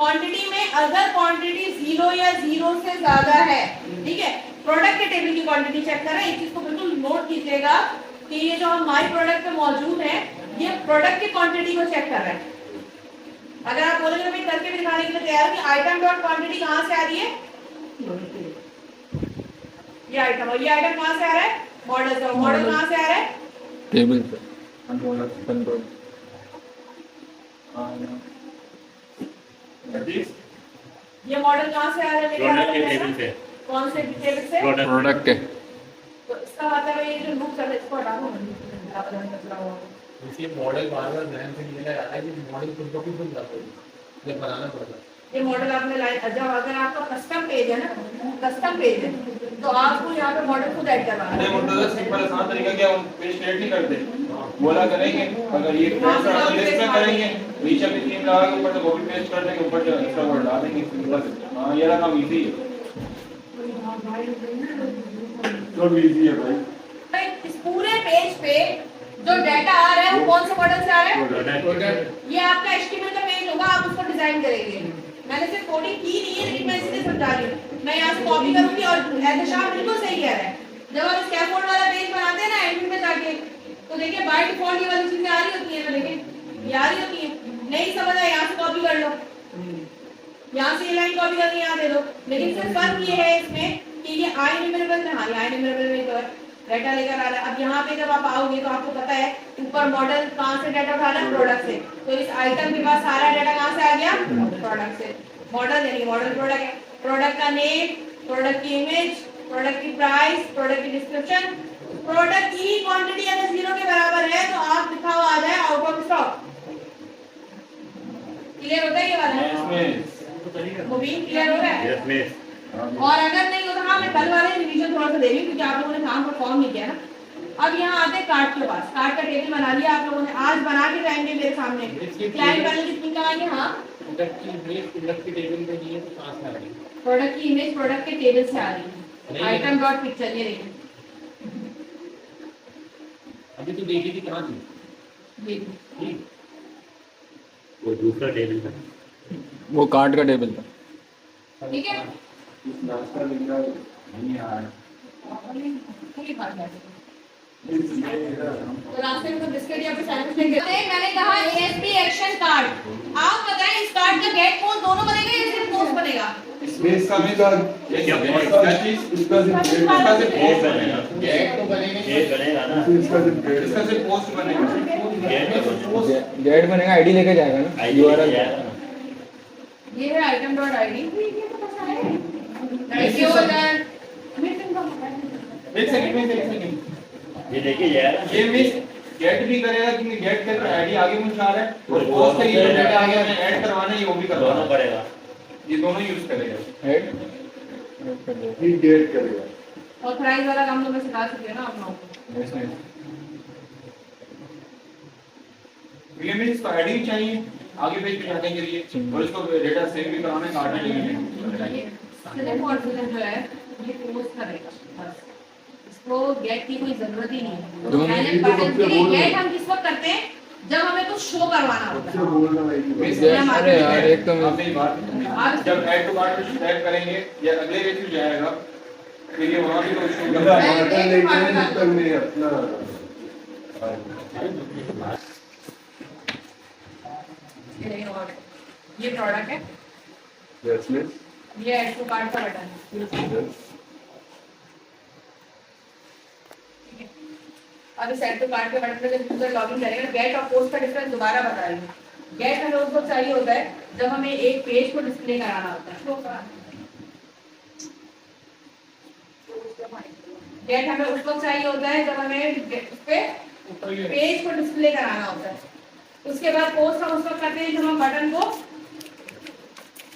Quantity में अगर quantity 0 या 0 से ज्यादा है, ठीक है, प्रोडक्ट के टेबल की क्वांटिटी चेक करें। इस चीज को बिल्कुल नोट कीजिएगा कि ये जो हमारे प्रोडक्ट में मौजूद है ये प्रोडक्ट की क्वांटिटी को चेक कर रहे हैं। अगर आप बोलोगे मैं करके भी दिखाने के लिए तैयार हूं कि आइटम डॉट क्वांटिटी कहां से आ रही है, ये आइटम, और ये आइटम कहां से आ रहा है, मॉडल से। मॉडल कहां से आ रहा है, टेबल से। कंट्रोल ये मॉडल कहां से आ रहा है, टेबल से। कौन से टेबल से, प्रोडक्ट के। तो इसका मतलब है ये जो लूप चल रहा है इसको हटा दो। इसी मॉडल बार-बार ध्यान से लेना है कि मॉडल खुद को भी भूल जाते हैं जब बनाना पड़ता है। ये मॉडल आपने लाइन, जब अगर आपका कस्टम पेज है ना, कस्टम पेज है तो आपको यहाँ पे मॉडल खुद ऐड करवाना है। मतलब सिंपल आसान तरीका क्या, हम पेज क्रिएट नहीं करते, बोला करेंगे अगर ये लिस्ट में करेंगे नीचे भी थीम लगा के ऊपर से कॉपी पेस्ट कर देंगे, ऊपर से एक्स्ट्रा वर्ड डाल देंगे बस। हां ये काम इजी है, सब इजी है भाई। इस पूरे पेज पे जो डाटा आ रहा है वो कौन से मॉडल से आ रहा है, ये आपका एचटीएमएल का पेज होगा, आप उसको डिजाइन करेंगे। मैंने सिर्फ कोडिंग की नहीं है लेकिन मैं इसलिए समझा रही हूँ। मैं यहाँ से कॉपी करूंगी और एहतशाम बिल्कुल सही कह रहा है। जब आप स्कैफोल्ड वाला पेज बनाते हैं ना एडमिन में जाके, तो देखिए बाय डिफॉल्ट ये वाली चीजें आ रही होती है, लेकिन ये आ रही होती है, नहीं समझ आया यहाँ से कॉपी कर लो, यहाँ से ये लाइन कॉपी करके यहाँ दे दो। लेकिन सिर्फ फर्क ये है इसमें कि ये आई न्यूमेरेबल में, हाँ ये आई न्यूमेरेबल में तो डाटा लेकर आ रहा है। अब यहाँ पे जब आप आओगे तो आपको पता है ऊपर मॉडल कहाँ से डाटा उठा रहा है, प्रोडक्ट से। तो इस आइटम के पास सारा डाटा कहाँ से आ गया, प्रोडक्ट से। मॉडल यानी मॉडल प्रोडक्ट है, प्रोडक्ट का नेम, प्रोडक्ट की इमेज, प्रोडक्ट की प्राइस, प्रोडक्ट की डिस्क्रिप्शन, प्रोडक्ट की क्वांटिटी अगर 0 के बराबर है तो आप लिखा हुआ आ जाए आउट ऑफ स्टॉक। क्लियर होता है ये वाला, मुबीन क्लियर हो रहा है? और अगर नहीं होता, हाँ मैं कल वाले रिवीजन थोड़ा सा दे रही हूँ क्योंकि आप लोगों ने काम परफॉर्म नहीं किया ना। अब यहाँ आते हैं कार्ड के पास, कार्ड का टेबल बना लिया आप लोगों ने, आज बना के जाएंगे मेरे सामने। क्लाइंट वाले कितनी कमाएंगे, हाँ प्रोडक्ट की इमेज प्रोडक्ट के टेबल में नहीं है तो कहां से आ रही है, प्रोडक्ट की इमेज प्रोडक्ट के टेबल से आ रही है, आइटम डॉट पिक्चर। ये देखिए अभी तो देखी थी कहां थी, ठीक, वो दूसरा टेबल था, वो कार्ड का टेबल था, ठीक है। नाश्ता लिख रहा नहीं आ तो रास्ते में तो बिस्किट या फिर सैंडविच लेंगे। मैंने कहा एएसपी एक्शन कार्ड, आप बताएं इस कार्ड का गेट पोस्ट दोनों बनेगा या सिर्फ पोस्ट बनेगा? इसमें इसका भी तो क्या चीज इसका सिर्फ पोस्ट बनेगा, गेट तो बनेगा, ये बनेगा ना, इसका सिर्फ पोस्ट बनेगा, गेट बनेगा, आईडी लेके जाएगा ना, यूआरएल। ये है आइटम डॉट आईडी। एक सेकंड ये देखिए यार, ये मिस गेट भी करेगा क्योंकि गेट करके आईडी आगे मुझे आ रहा है और पोस्ट का ये डाटा आ गया, मैं ऐड करवाना है, ये वो भी दोनों करवाना पड़ेगा, ये दोनों यूज करेगा, हेड ही गेट करेगा। ऑथराइज वाला काम तो मैं सिखा चुकी हूं ना आप लोगों को। ये मिस तो आईडी चाहिए आगे पेज पे जाने के लिए और इसको डेटा सेव भी कराना है, काटने के लिए। सिर्फ और सिर्फ जो है ये पोस्ट करेगा बस, इसको गेट की कोई जरूरत ही नहीं है। मैंने बटन के लिए गेट हम किस वक्त करते हैं जब हमें कुछ शो करवाना होता है। अरे यार एक तो आप मेरी बात, जब ऐड टू कार्ट पे टैग करेंगे या अगले पेज पे जाएगा फिर ये वहां भी तो शो करना है। ये प्रोडक्ट है, ये ऐड टू कार्ट का बटन है। अब इस ऐड टू कार्ट के बटन पे जब यूजर लॉगिन करेगा, गेट और पोस्ट का डिफरेंस दोबारा बता रही हूँ। गेट हमें उसको चाहिए होता है जब हमें एक पेज को डिस्प्ले कराना होता है, गेट हमें उस वक्त चाहिए होता है जब हमें उस पे पेज को डिस्प्ले कराना होता है। उसके बाद पोस्ट हम उस वक्त करते हैं जब हम बटन को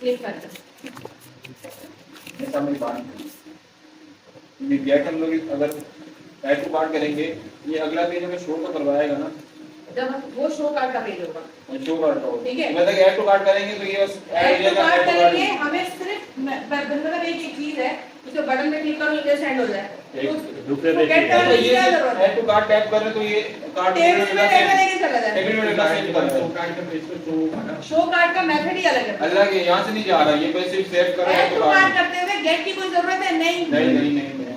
क्लिक करते हैं। जैसा मेरी बात ये गेट हम लोग अगर ऐड टू कार्ट करेंगे, ये अगला पेज हमें शो तो करवाएगा ना, जब वो शो कार्ड का पेज होगा, शो कार्ड का, ठीक है। मतलब ऐड टू कार्ट करेंगे तो ये बस ऐड टू कार्ट करेंगे, हमें सिर्फ मतलब एक चीज है उसको बटन पे क्लिक करो ईमेल सेंड हो जाए तो दूसरे तो पेज get पे करने की ये क्या जरूरत है? ऐड टू कार्ट टैप कर रहे तो ये कार्ट टेबल में टेबल लेके चला जाए टेबल में लगा सेव कर दो कार्ड का पेज पे शो होगा ना। शो कार्ड का मेथड ही अलग है अलग है, यहाँ से नहीं जा रहा, ये बस सिर्फ सेव कर रहा ऐड है टू तो कार्ड कार्ट करते हुए गेट की कोई जरूरत है नहीं नहीं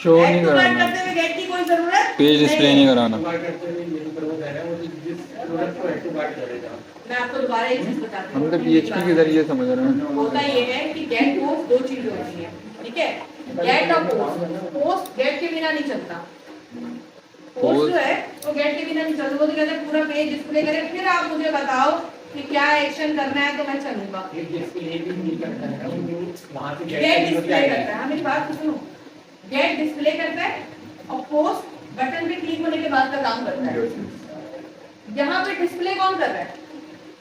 शो ऐड नहीं टू कार्ड कराना, करते हुए गेट की कोई जरूरत पेज डिस्प्ले नहीं कराना। कार्ड करते हुए ये ऊपर वो कह रहा है वो जिस प्रोडक्ट को ऐड टू कार्ड करेगा। मैं आपको दोबारा एक चीज बताती हूँ हम तो PHP के जरिए समझ रहे हैं। होता ये है कि गेट पोस्ट दो चीज होती है ठीक है गेट और पोस्ट गेट के बिना नहीं चलता पोस्ट जो है वो गेट के बिना नहीं चलता वो तो कहते हैं पूरा पेज डिस्प्ले करे फिर आप मुझे बताओ कि क्या एक्शन करना है तो मैं चलूंगा एक डिस्प्ले भी नहीं करता है वो वहां से गेट डिस्प्ले करता है मेरी बात सुनो गेट डिस्प्ले करता है और पोस्ट बटन पे क्लिक होने के बाद का काम करता है यहाँ पे डिस्प्ले कौन कर रहा है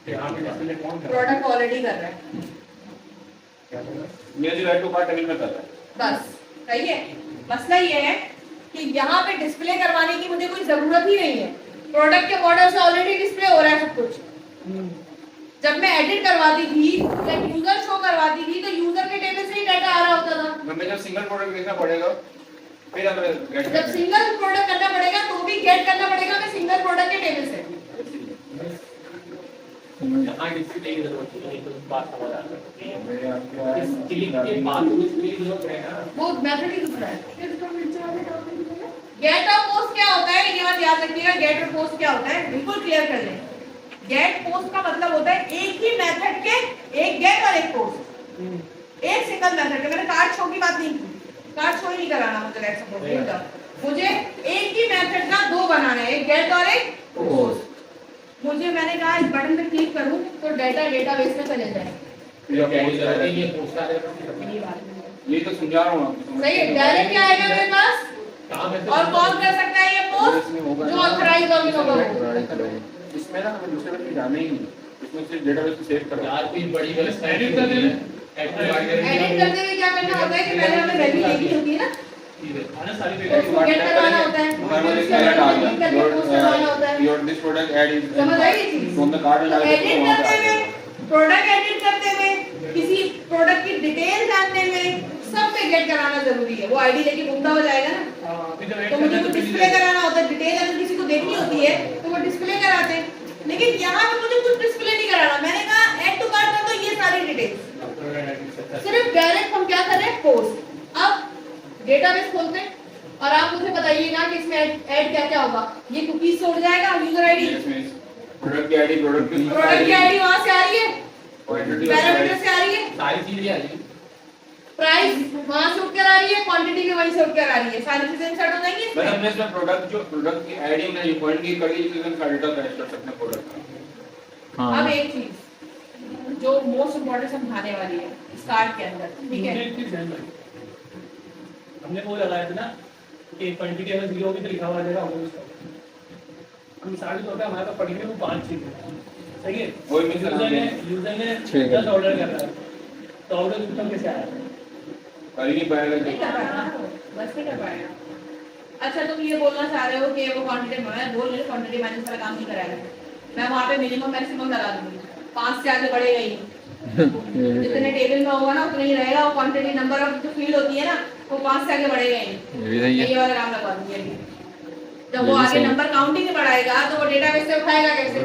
यहाँ पे डिस्प्ले कौन कर प्रोडक्ट ऑलरेडी कर रहा है ये जो ऐड टू कार्ट टेबल में कर रहा है बस सही है मसला ये है कि यहाँ पे डिस्प्ले करवाने की मुझे कोई जरूरत ही नहीं है प्रोडक्ट के मॉडल से ऑलरेडी डिस्प्ले हो रहा है सब कुछ जब मैं एडिट करवाती थी या यूजर शो करवाती थी तो यूजर के टेबल से ही डाटा आ रहा होता था हमें जब सिंगल प्रोडक्ट देखना पड़ेगा फिर हमें गेट जब सिंगल प्रोडक्ट करना पड़ेगा तो भी गेट करना पड़ेगा मैं सिंगल प्रोडक्ट के टेबल से यहाँ डिस्प्ले की जरूरत है तो बात समझ आ सकती है इस क्लिक के बाद डिस्प्ले की जरूरत है ना। वो मेथड ही दूसरा है गेट और पोस्ट क्या होता है ये बात याद रखिएगा गेट और पोस्ट क्या होता है बिल्कुल क्लियर कर लें गेट पोस्ट का मतलब होता है एक ही मेथड के एक गेट और एक पोस्ट एक सिंगल मेथड के मैंने कार्ड शो की बात नहीं की कार्ड शो ही नहीं कराना मुझे गेट सपोर्ट का मुझे एक ही मेथड का दो बनाना है एक गेट और एक पोस्ट मुझे मैंने कहा इस बटन पे क्लिक करूं तो डाटा डेटाबेस में चले जाए ये पोस्ट आ जाएगा ये बात है। ये तो समझा रहा हूँ आपको सही है डायरेक्ट क्या आएगा मेरे पास काम है और कौन कर सकता है ये पोस्ट जो ऑथराइज लॉगिन होगा वो इसमें ना हमें दूसरे पे जाना ही नहीं इसमें सिर्फ डेटाबेस को सेव करना यार कोई बड़ी व्यवस्था एडिट कर देना एडिट करते हुए क्या करना होता है कि पहले हमें वैल्यू लेनी होती है ना आना सारी तो उसको गेट करवाना होता है नॉर्मली उसके बाद क्लिक करके पोस्ट करवाना होता है your this product add is समझ आई ये चीज फ्रॉम द कार्ड तो एडिट करते हुए प्रोडक्ट एडिट करते हुए किसी प्रोडक्ट की डिटेल जानने में सब पे गेट कराना जरूरी है वो आईडी लेके घूमता हो जाएगा ना तो मुझे कुछ डिस्प्ले कराना होता है डिटेल अगर किसी को देखनी होती है तो वो डिस्प्ले कराते हैं लेकिन यहाँ पे मुझे कुछ डिस्प्ले नहीं कराना मैंने कहा ऐड टू कार्ट कर दो ये सारी डिटेल्स सिर्फ डायरेक्ट हम क्या कर रहे हैं पोस्ट अब डेटाबेस खोलते हैं और आप मुझे बताइएगा कि इसमें ऐड क्या क्या होगा ये कुकीज से उड़ जाएगा यूजर आईडी प्रोडक्ट की आईडी प्रोडक्ट की आईडी वहां से आ रही है पैरामीटर से आ रही है सारी चीजें आ जाएगी प्राइस वहां से उठकर आ रही है क्वांटिटी भी वहीं से उठकर आ रही है सारी चीजें इंसर्ट हो जाएंगी बस इसमें हमने इसमें प्रोडक्ट जो प्रोडक्ट की आईडी हमने ये पॉइंट की कर दी जिससे हम डेटा कनेक्ट कर सकते हैं प्रोडक्ट का हाँ अब एक चीज जो मोस्ट इंपोर्टेंट समझाने वाली है स्टार्ट के अंदर ठीक है हमने वो लगाया था ना कि क्वांटिटी अगर 0 होगी तो लिखा हुआ आ जाएगा हम मिसाल के तौर पे हमारे पास पड़ी हुई वो 5 चीजें सही है वही मिसाल यूजर ने ठीक है। 10 ऑर्डर कर रहा है तो ऑर्डर सिस्टम कैसे आया कर ही नहीं पाएगा नहीं कर पाएगा बस नहीं कर पाएगा अच्छा तुम ये बोलना चाह रहे हो कि वो क्वांटिटी मैं बोल रही हूँ क्वांटिटी मैनेज वाला काम नहीं कराएगा मैं वहाँ पे मिनिमम मैक्सिमम लगा दूंगी 5 से आगे बढ़ेगा ही जितने टेबल में होगा ना उतना ही रहेगा और क्वांटिटी नंबर ऑफ जो फील्ड होती है ना वो 5 से आगे बढ़ेगा ही ये भी सही है। ये वाला काम लगवा दूंगी अभी जब ये वो भी आगे सही है। नंबर काउंटिंग में बढ़ाएगा तो वो डेटाबेस से उठाएगा कैसे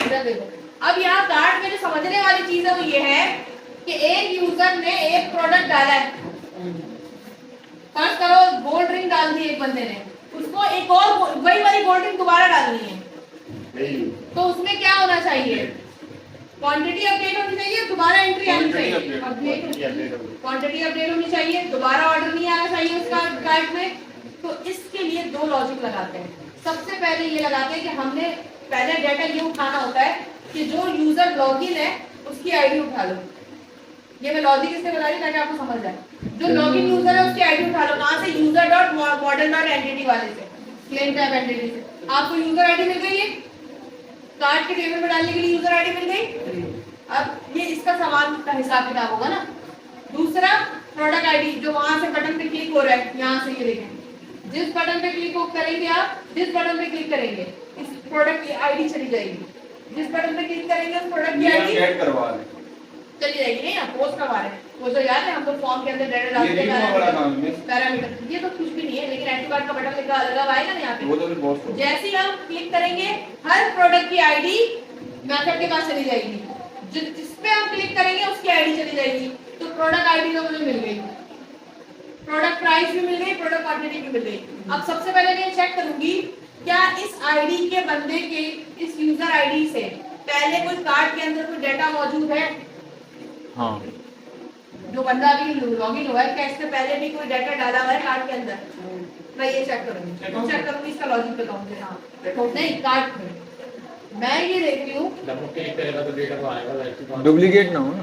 इधर देखो अब यहाँ कार्ड में जो समझने वाली चीज है वो ये है कि एक यूजर ने एक प्रोडक्ट डाला है फर्स्ट करो गोल्ड ड्रिंक डाल दी एक बंदे ने उसको एक और वही वाली गोल्ड ड्रिंक दोबारा डालनी है तो उसमें क्या होना चाहिए क्वांटिटी अपडेट होनी चाहिए दोबारा एंट्री आनी चाहिए क्वांटिटी अपडेट होनी चाहिए दोबारा ऑर्डर नहीं आना चाहिए उसका कार्ट में तो इसके लिए दो लॉजिक लगाते हैं सबसे पहले ये लगाते हैं कि हमने पहले डाटा ये उठाना होता है कि जो यूजर लॉगिन है उसकी आईडी उठा लो ये मैं लॉजिक इससे बता रही ताकि आपको समझ जाए जो लॉगिन यूजर है उसकी आईडी उठा लो कहाँ से user dot model dot entity वाले से क्लेम टैब एंटिटी से आपको यूजर आईडी मिल गई है कार्ड के टेबल में डालने के लिए यूजर आईडी मिल गई अब ये इसका सवाल का हिसाब किताब होगा ना दूसरा प्रोडक्ट आईडी जो वहां से बटन पे क्लिक हो रहा है यहाँ से ये देखें जिस बटन पे क्लिक करेंगे आप जिस बटन पे क्लिक करेंगे इस प्रोडक्ट की आईडी चली जाएगी जिस बटन पे क्लिक करेंगे उस प्रोडक्ट की आईडी ऐड करवा दें चली जाएगी नहीं, आप पोस्ट करवा रहे हैं वो तो याद है हमको फॉर्म के अंदर डाटा ये डालते रिव्यू वाला काम है हैं पैरामीटर, ये तो कुछ भी नहीं है, लेकिन ऐड टू कार्ट का बटन लिखा अलग आएगा ना यहाँ पे। वो तो फिर बहुत जैसे ही हम क्लिक करेंगे हर प्रोडक्ट की आईडी मेथड के पास चली जाएगी, जिस पे हम क्लिक करेंगे उसकी आईडी चली जाएगी। तो प्रोडक्ट आईडी तो मुझे मिल गई, प्रोडक्ट प्राइस भी मिल गई, प्रोडक्ट क्वांटिटी भी मिल गई। अब सबसे पहले मैं चेक करूंगी क्या इस आईडी के बंदे के, इस यूजर आईडी से पहले कोई कार्ड के अंदर कोई डाटा मौजूद है। हाँ जो बंदा अभी लॉगिन हुआ है क्या इससे पहले भी कोई डाटा डाला हुआ है कार्ड के अंदर, मैं ये चेक करूंगी इसका लॉजिक बताऊंगी। हाँ नहीं कार्ड में मैं ये देख रही हूँ जब वो क्लिक करेगा तो डेटा तो आएगा वैसे। डुप्लीकेट ना हो ना।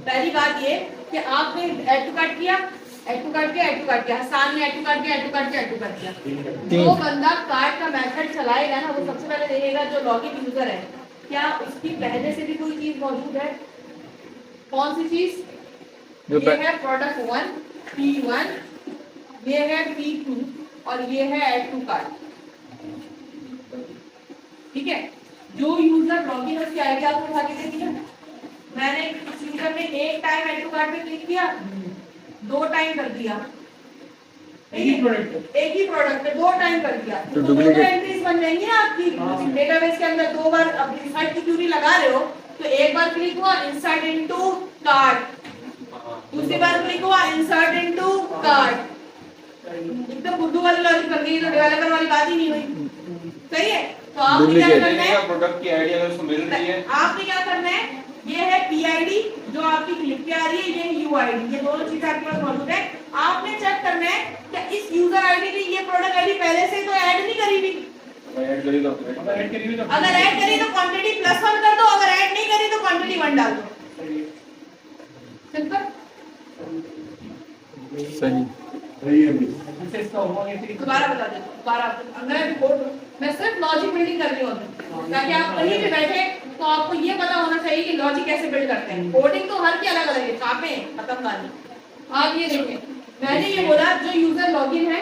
पहली बात ये कि आपने ऐड टू कार्ट किया, ऐड टू कार्ट किया, ऐड टू कार्ट किया, हसान ने ऐड टू कार्ट किया, ऐड टू कार्ट किया, ऐड टू कार्ट किया। जो बंदा कार्ड का मेथड चलाएगा ना वो सबसे पहले देखेगा जो लॉगिन यूजर है क्या उसकी पहले से भी कोई चीज मौजूद है। कौन सी चीज? ये है प्रोडक्ट 1 P1, ये है P2 और ये है ऐड टू कार्ट। ठीक है, जो यूजर लॉगिन है उसकी आईडी आपको उठा के दे दिया। मैंने इस यूजर ने एक टाइम ऐड टू कार्ट पे क्लिक किया, 2 टाइम कर दिया, एक ही प्रोडक्ट पे 2 टाइम कर दिया तो दोनों एंट्रीज बन जाएंगी ना आपकी डेटाबेस के अंदर। 2 बार अब इंसर्ट की क्वेरी लगा रहे हो तो एक बार क्लिक हुआ इंसर्ट इनटू कार्ट, दूसरी बार क्लिक हुआ इंसर्ट इनटू कार्ट। एकदम बुद्धू वाली लॉजिक कर दी, तो डेवलपर वाली बात ही नहीं हुई। सही है, तो आपने क्या करना है, प्रोडक्ट की आईडी अगर उसको मिल रही है आपने क्या करना है, ये है पीआईडी जो आपकी क्लिक पे आ रही है, ये यूआईडी, ये दोनों चीजें आपके पास मौजूद है। आपने चेक करना है कि इस यूजर आईडी ने ये प्रोडक्ट आईडी पहले से तो ऐड नहीं करी हुई। ऐड करी तो अगर ऐड करी हुई तो अगर ऐड करी तो क्वांटिटी +1 कर दो, अगर ऐड नहीं करी तो क्वांटिटी 1 डाल दो। सिंपल सही। इससे इसका होगा कि दोबारा बता दो, दोबारा अगर रिपोर्ट मैं सिर्फ लॉजिक बिल्डिंग कर रही हूँ ताकि आप कहीं भी बैठे तो आपको ये पता होना चाहिए कि लॉजिक कैसे बिल्ड करते हैं। कोडिंग तो हर की अलग अलग है, छापे खत्म वाली। आप ये देखें, मैंने ये बोला जो यूजर लॉगिन है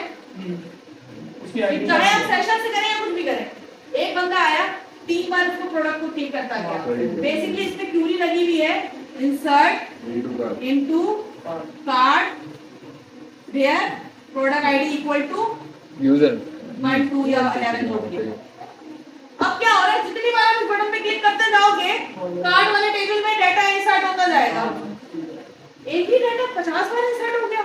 उसकी आईडी चाहे आप सेशन से करें या कुछ भी करें, एक बंदा आया 3 बार उसको प्रोडक्ट को ठीक करता गया। बेसिकली इसमें क्यूरी लगी हुई है insert into cart where product ID equal to user 1 2 या 11 जो भी है। अब क्या हो रहा है, जितनी बार आप इस बटन पे क्लिक करते जाओगे कार्ड वाले टेबल में डाटा इंसर्ट होता जाएगा। एक ही डाटा 50 बार इंसर्ट हो गया।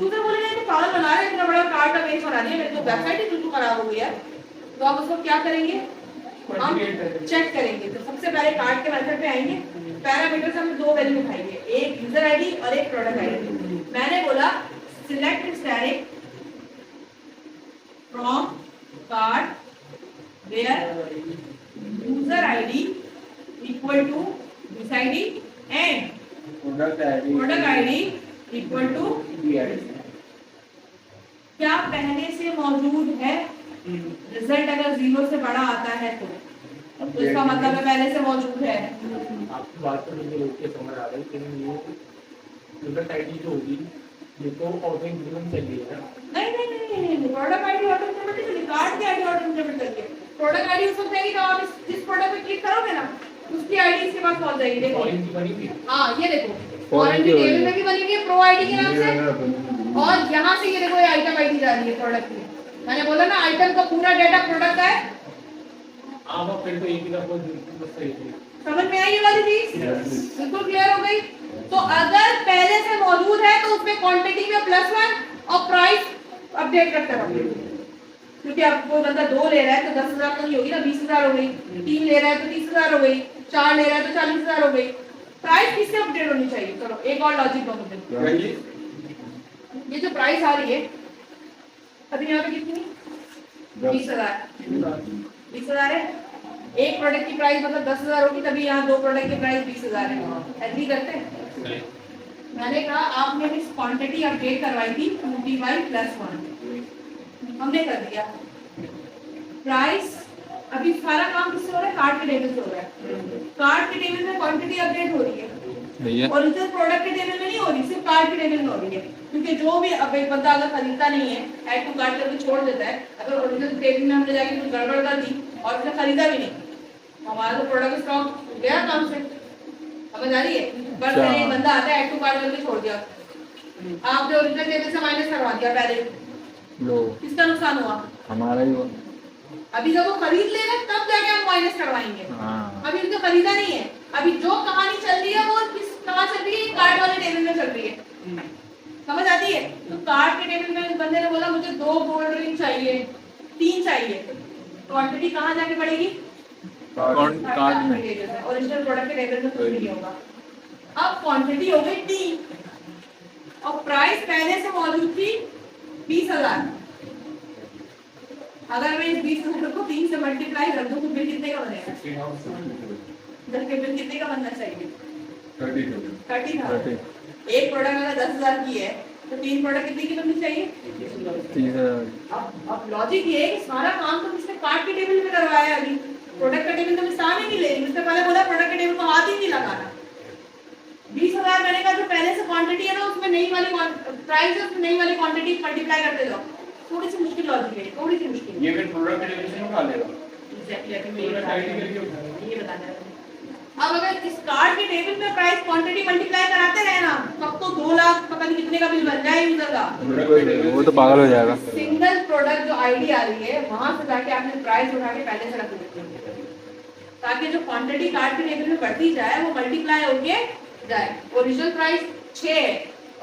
यूजर बोलेगा ये तो पागल बना रहे हैं, इतना बड़ा कार्ड का पेज बना दिया, मेरी तो वेबसाइट ही बिल्कुल खराब हो गई है। तो आप उसको क्या करेंगे, हम चेक करेंगे। तो सबसे पहले कार्ड के मेथड पे आएंगे, पैरामीटर्स हम 2 वैल्यू उठाएंगे, एक यूजर आईडी और एक प्रोडक्ट आईडी। मैंने बोला select static from card where user ID equal to this ID and product ID equal to क्या पहले से मौजूद है। रिजल्ट अगर 0 से बड़ा आता है तो इसका मतलब है पहले से मौजूद है। आपकी बात तो मुझे रोक के समझ आ रही है, लेकिन ये यूजर आईडी जो होगी ये तो ऑटो इंक्रीमेंट चाहिए ना। नहीं प्रोडक्ट आईडी ऑटो इंक्रीमेंट नहीं चलेगी, कार्ड की आईडी ऑटो इंक्रीमेंट करिए। प्रोडक्ट आईडी उस वक्त आएगी जब आप जिस प्रोडक्ट पे क्लिक करोगे ना उसकी आईडी इसके पास पहुंच जाएगी। देखो फॉरेन की बनी थी। हां ये देखो फॉरेन की टेबल में भी बनी हुई है प्रो आईडी के नाम से, और यहां से ये देखो ये आइटम आईडी जा रही है प्रोडक्ट की। मैंने बोला ना आइटम का पूरा डाटा प्रोडक्ट का है। हां वो फिर तो एक ही का बस सही है। समझ में आई ये वाली चीज, बिल्कुल क्लियर हो गई। तो अगर पहले से मौजूद है तो उसमें क्वांटिटी में +1 और प्राइस अपडेट करते रहो, क्योंकि आप कोई बंदा 2 ले रहा है तो 10,000 तो नहीं होगी ना, 20,000 हो गई। 3 ले रहा है तो 30,000 हो गई। 4 ले रहा है तो 40,000 हो गई। प्राइस किससे अपडेट होनी चाहिए। चलो एक और लॉजिक दो मुझे, ये जो प्राइस आ रही है अभी यहाँ पे कितनी 20,000 20,000 है। एक प्रोडक्ट की प्राइस मतलब 10,000 होगी, तभी यहाँ 2 प्रोडक्ट की प्राइस 20,000 है। एग्री करते हैं। मैंने कहा आपने इस क्वांटिटी अपडेट करवाई थी 2T+1, हमने कर दिया। प्राइस अभी सारा काम किससे हो रहा है, कार्ड के टेबल से हो रहा है। कार्ड के टेबल में क्वांटिटी अपडेट हो रही है, ओरिजिनल प्रोडक्ट के टेबल में नहीं हो रही, सिर्फ कार्ड के टेबल में हो रही है। क्योंकि जो भी अब एक बंदा अगर खरीदता नहीं है ऐड टू कार्ड करके छोड़ देता है, अगर ओरिजिनल टेबल में हमने जाके कुछ गड़बड़ कर दी और उसने खरीदा भी नहीं, हमारा तो प्रोडक्ट स्टॉक गया काम से। समझ आ रही है? बस अच्छा। एक बंदा आता है ऐड टू कार्ट करके छोड़ दिया, आपने ओरिजिनल टेबल से माइनस करवा दिया पहले, लो किसका नुकसान हुआ? हमारा ही हुआ। अभी जब वो खरीद लेगा तब जाके हम माइनस करवाएंगे, हाँ अभी तो खरीदा नहीं है। अभी जो कहानी चल रही है वो किस कहाँ चल रही है? कार्ड वाले टेबल में चल रही है, समझ आती है? तो कार्ड के टेबल में बंदे ने बोला मुझे 2 गोल्ड रिंग चाहिए, 3 चाहिए, क्वांटिटी कहाँ जाके पड़ेगी? कार्ड में। ओरिजिनल प्रोडक्ट के टेबल में कुछ नहीं होगा। अब क्वांटिटी हो गई 3 और प्राइस पहले से मौजूद थी 20,000। अगर मैं इस 20,000 को 3 से मल्टीप्लाई कर दूं तो बिल कितने का बनेगा? दस के बिल कितने का बनना चाहिए? 30,000। एक प्रोडक्ट अगर 10,000 की है तो 3 प्रोडक्ट कितने की बननी चाहिए? 30,000। अब लॉजिक ये है कि सारा काम तो इसने कार्ड के टेबल में करवाया है, अभी प्रोडक्ट का टेबल तो मैं सामने नहीं ले रही, मुझसे पहले बोला प्रोडक्ट के टेबल को हाथ ही नहीं लगाना। 20,000 मैंने कहा जो पहले से क्वांटिटी है ना उसमें नई वाली प्राइस है, उसमें नई वाली क्वांटिटी मल्टीप्लाई करते जाओ। थोड़ी सी मुश्किल लॉजिक है, थोड़ी सी मुश्किल। ये फिर प्रोडक्ट के टेबल से उठा लेगा। एग्जैक्टली अभी ये बताना है। अब अगर इस कार्ड के टेबल में प्राइस क्वांटिटी मल्टीप्लाई कराते रहे ना तब तो 2 लाख पता नहीं कितने का बिल बन जाए यूजर का। वो तो पागल हो जाएगा। सिंगल प्रोडक्ट जो आईडी आ रही है वहां से जाके आपने प्राइस उठा के पहले से रख देते हैं ताकि जो क्वांटिटी कार्ड के टेबल में बढ़ती जाए वो मल्टीप्लाई होके जाए। ओरिजिनल प्राइस 6 है,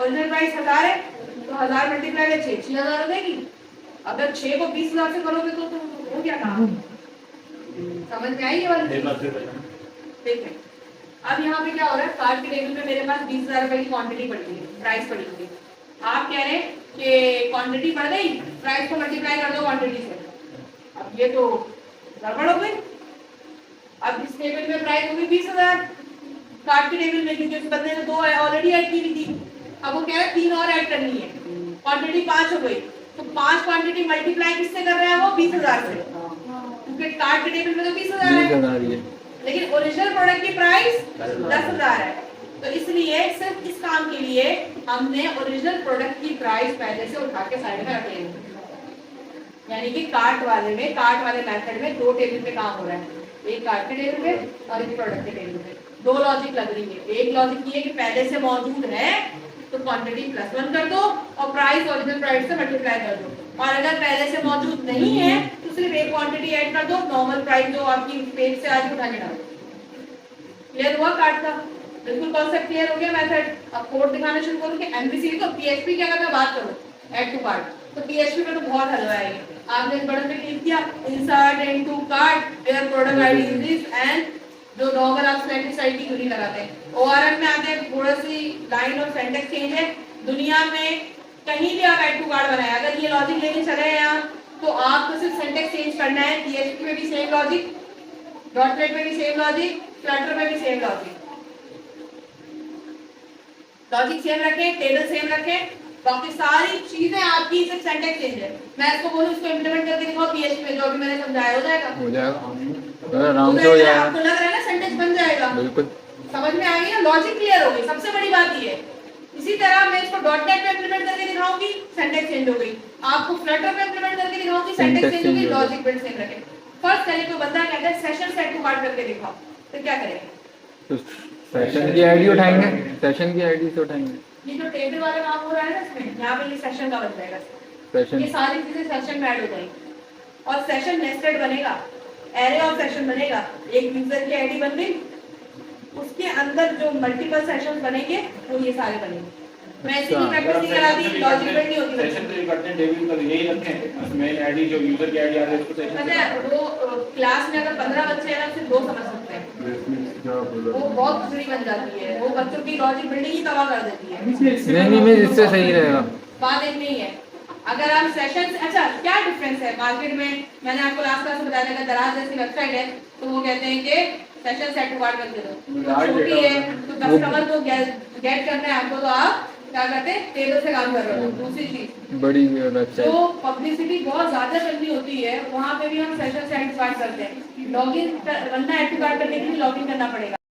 ओरिजिनल प्राइस 1000 है तो 1000 मल्टीप्लाई है 6,000 हो जाएगी। अगर 6 को 20,000 से करोगे तो हो क्या काम? समझ में आई ये वाली? ठीक है। अब यहाँ पे क्या हो रहा है? कार्ड के टेबल में मेरे पास 20,000 रुपए की क्वांटिटी पड़ी है, प्राइस पड़ी हुई है। आप कह रहे हैं कि क्वांटिटी बढ़ गई, प्राइस को मल्टीप्लाई कर दो क्वांटिटी से। अब ये तो गड़बड़ हो गई। अब इस टेबल में प्राइस होगी 20,000 कार्ड के टेबल में, क्योंकि उस बंदे ने 2 ऑलरेडी ऐड की थी। अब वो कह रहा है 3 और ऐड करनी है, क्वांटिटी 5 हो गई। तो 5 क्वांटिटी मल्टीप्लाई किससे कर रहा है? वो 20,000 से, क्योंकि कार्ड के टेबल में तो 20,000 है लेकिन ओरिजिनल प्रोडक्ट की प्राइस 10,000 है। तो इसलिए सिर्फ इस काम के लिए हमने ओरिजिनल प्रोडक्ट की प्राइस पहले से उठा के साइड में रख ली। यानी कि कार्ट वाले मेथड में 2 टेबल पे काम हो रहा है, एक कार्ट के टेबल पे और एक प्रोडक्ट के टेबल पे। 2 लॉजिक लग रही है। एक लॉजिक ये है कि पहले से मौजूद है तो क्वांटिटी +1 कर दो और प्राइस ओरिजिनल प्राइस से मल्टीप्लाई कर दो, और अगर पहले से मौजूद नहीं है तो सिर्फ एक क्वांटिटी ऐड कर दो, नॉर्मल प्राइस जो आपकी पेज से आज उठा के डाल दो। क्लियर हुआ कार्ड का? बिल्कुल कॉन्सेप्ट क्लियर हो गया। मेथड अब कोड दिखाना शुरू करूँ कि एमवीसी तो पीएचपी की अगर मैं बात करूँ ऐड टू कार्ड तो पीएचपी में तो बहुत हलवा है। आपने इस बटन पे क्लिक किया insert into card where product ID is this and जो नॉर्मल आप सिलेक्ट साइट की यूरी लगाते हैं। ओआरएम में आते हैं थोड़ा सी लाइन और सिंटैक्स चेंज है। दुनिया में कहीं भी आप ऐड टू कार्ड बनाए अगर ये लॉजिक लेके चले हैं यहाँ तो आपको सिर्फ सिंटैक्स चेंज करना है। पीएचपी में भी सेम लॉजिक, डॉटनेट में भी सेम लॉजिक, फ्लटर में भी सेम लॉजिक। लॉजिक सेम रखें, टेबल सेम रखें, बाकी सारी चीजें आपकी सिर्फ सिंटैक्स चेंज है। मैं इसको बोलूं इसको इंप्लीमेंट करके दिखाओ पीएचपी में, जो अभी मैंने समझाया हो जाएगा आराम से हो जाएगा। आपको लग रहा है ना सिंटैक्स बन जाएगा? बिल्कुल समझ में आ गई ना? लॉजिक क्लियर हो गई, सबसे बड़ी बात ये है। इसी तरह मैं इसको डॉटनेट में इंप्लीमेंट करके दिखाऊंगी, सिंटैक्स चेंज हो गई। आपको फ्लटर में इंप्लीमेंट करके दिखाऊंगी, सिंटैक्स चेंज हो गई, लॉजिक बिल्ड सेम रखें। फर्स्ट करें तो बंदा कहता है सेशन सेट टू कार्ड करके दिखाओ, तो क्या करेंगे? तो सेशन की आईडी उठाएंगे, सेशन की आईडी से उठाएंगे। ये जो टेबल वाला काम हो रहा है ना इसमें, यहाँ पे ये सेशन का बन जाएगा। सेशन ये सारी चीजें सेशन में ऐड हो जाएंगी और सेशन नेस्टेड बनेगा, एरे ऑफ सेशन बनेगा। एक यूजर की आईडी बन गई, उसके अंदर जो मल्टीपल सेशंस बनेंगे वो ये सारे बनेंगे। मैं इसी की प्रैक्टिस करा दी, लॉजिक बिल्ड नहीं होगी। सेशन तो करते हैं टेबल का यही रखते हैं, मेन आईडी जो यूजर की आईडी आ रही है उसको सेशन पता है वो क्लास में अगर 15 बच्चे हैं ना सिर्फ 2 समझ सकते हैं, वो बहुत दूसरी बन जाती है, वो बच्चों की लॉजिक बिल्डिंग ही तबाह कर देती है। नहीं मैं इससे सही रहेगा। बात एक नहीं है। अगर आप सेशन अच्छा क्या डिफरेंस है मार्केट में, मैंने आपको लास्ट क्लास में बताया था दराज जैसी वेबसाइट है तो वो कहते हैं कि सेशन सेट टू कार्ड करके दो, छोटी है तो कस्टमर को गेट करना है आपको तो आप क्या करते हैं टेबल से काम कर रहे हो। दूसरी चीज बड़ी वेबसाइट जो पब्लिसिटी बहुत ज्यादा करनी होती है वहाँ पे भी हम सेशन सेट करते हैं। लॉगिन करना ऐड टू कार्ड करने के लिए लॉगिन करना पड़ेगा।